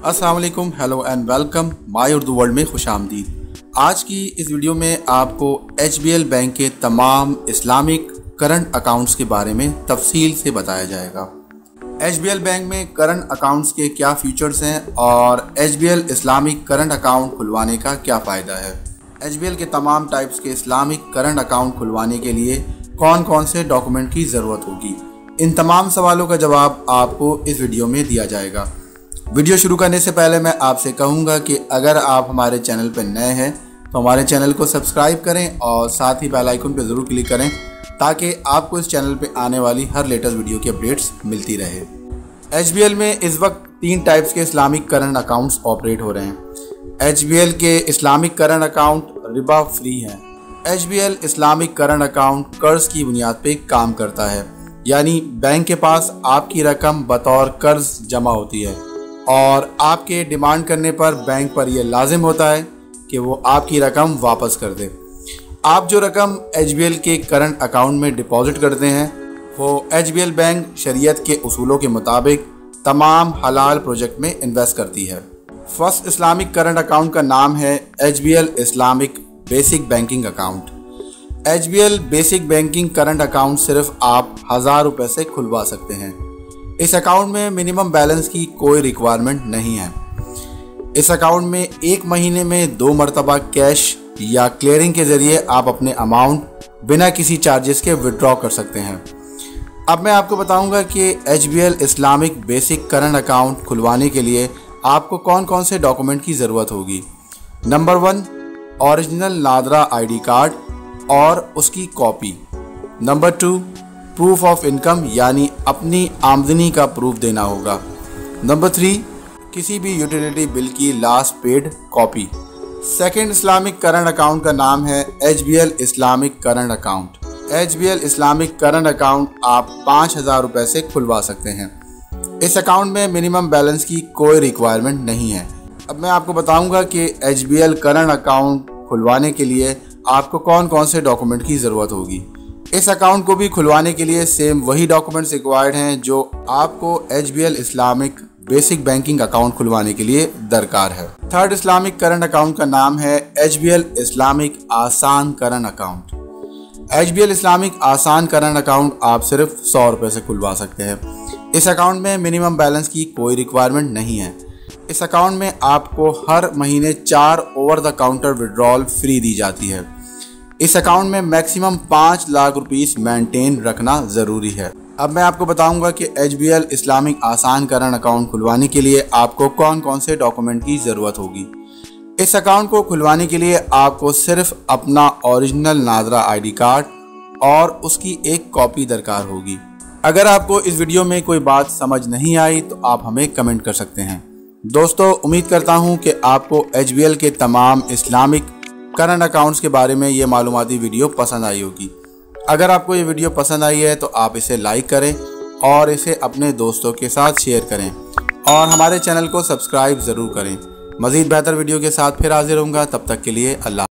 अस्सलाम वालेकुम, hello and welcome my Urdu world में खुशामदीद। आज की इस वीडियो में आपको HBL बैंक के तमाम इस्लामिक करंट अकाउंट्स के बारे में तफसील से बताया जाएगा। HBL बैंक में करंट अकाउंट्स के क्या फीचर्स हैं और HBL इस्लामिक करंट अकाउंट खुलवाने का क्या फ़ायदा है। HBL के तमाम टाइप्स के इस्लामिक करंट अकाउंट खुलवाने के लिए कौन कौन से डॉक्यूमेंट की ज़रूरत होगी, इन तमाम सवालों का जवाब आपको इस वीडियो में दिया जाएगा। वीडियो शुरू करने से पहले मैं आपसे कहूँगा कि अगर आप हमारे चैनल पर नए हैं तो हमारे चैनल को सब्सक्राइब करें और साथ ही बेल आइकन पर ज़रूर क्लिक करें ताकि आपको इस चैनल पे आने वाली हर लेटेस्ट वीडियो की अपडेट्स मिलती रहे। HBL में इस वक्त 3 टाइप्स के इस्लामिक करंट अकाउंट्स ऑपरेट हो रहे हैं। HBL के Islamic current account Riba free हैं। HBL इस्लामिक करंट अकाउंट कर्ज की बुनियाद पे काम करता है, यानी बैंक के पास आपकी रकम बतौर कर्ज जमा होती है और आपके डिमांड करने पर बैंक पर यह लाजिम होता है कि वो आपकी रकम वापस कर दे। आप जो रकम HBL के करंट अकाउंट में डिपॉजिट करते हैं वो HBL बैंक शरीयत के उसूलों के मुताबिक तमाम हलाल प्रोजेक्ट में इन्वेस्ट करती है। फर्स्ट इस्लामिक करंट अकाउंट का नाम है HBL Islamic basic banking account. HBL basic banking current account सिर्फ आप 1000 रुपये से खुलवा सकते हैं। इस अकाउंट में मिनिमम बैलेंस की कोई रिक्वायरमेंट नहीं है। इस अकाउंट में एक महीने में 2 मरतबा कैश या क्लियरिंग के ज़रिए आप अपने अमाउंट बिना किसी चार्जेस के विड्रॉ कर सकते हैं। अब मैं आपको बताऊंगा कि HBL Islamic basic current account खुलवाने के लिए आपको कौन कौन से डॉक्यूमेंट की ज़रूरत होगी। Number 1, original NADRA ID card और उसकी copy. Number 2, proof of income यानी अपनी आमदनी का प्रूफ देना होगा। नंबर 3, किसी भी यूटिलिटी बिल की last paid copy. Second Islamic current account का नाम है HBL Islamic current account. HBL Islamic current account आप 5000 रुपये से खुलवा सकते हैं। इस अकाउंट में मिनिमम बैलेंस की कोई रिक्वायरमेंट नहीं है। अब मैं आपको बताऊंगा कि HBL करंट अकाउंट खुलवाने के लिए आपको कौन कौन से डॉक्यूमेंट की ज़रूरत होगी। इस अकाउंट को भी खुलवाने के लिए सेम वही डॉक्यूमेंट्स रिक्वायर्ड हैं जो आपको HBL Islamic basic banking account खुलवाने के लिए दरकार है। थर्ड इस्लामिक करंट अकाउंट का नाम है HBL इस्लामिक आसान करंट अकाउंट। HBL इस्लामिक आसान करंट अकाउंट आप सिर्फ 100 रुपये से खुलवा सकते हैं। इस अकाउंट में मिनिमम बैलेंस की कोई रिक्वायरमेंट नहीं है। इस अकाउंट में आपको हर महीने 4 over the counter withdrawal free दी जाती है। इस अकाउंट में मैक्सिमम 5 लाख रुपीस मेंटेन रखना ज़रूरी है। अब मैं आपको बताऊंगा कि HBL इस्लामिक आसान करंट अकाउंट खुलवाने के लिए आपको कौन कौन से डॉक्यूमेंट की ज़रूरत होगी। इस अकाउंट को खुलवाने के लिए आपको सिर्फ अपना ओरिजिनल नादरा ID कार्ड और उसकी एक कॉपी दरकार होगी। अगर आपको इस वीडियो में कोई बात समझ नहीं आई तो आप हमें कमेंट कर सकते हैं। दोस्तों, उम्मीद करता हूँ कि आपको HBL के तमाम इस्लामिक करंट अकाउंट्स के बारे में ये मालूमाती वीडियो पसंद आई होगी। अगर आपको ये वीडियो पसंद आई है तो आप इसे लाइक करें और इसे अपने दोस्तों के साथ शेयर करें और हमारे चैनल को सब्सक्राइब ज़रूर करें। मज़ीद बेहतर वीडियो के साथ फिर हाजिर होऊंगा, तब तक के लिए अल्लाह।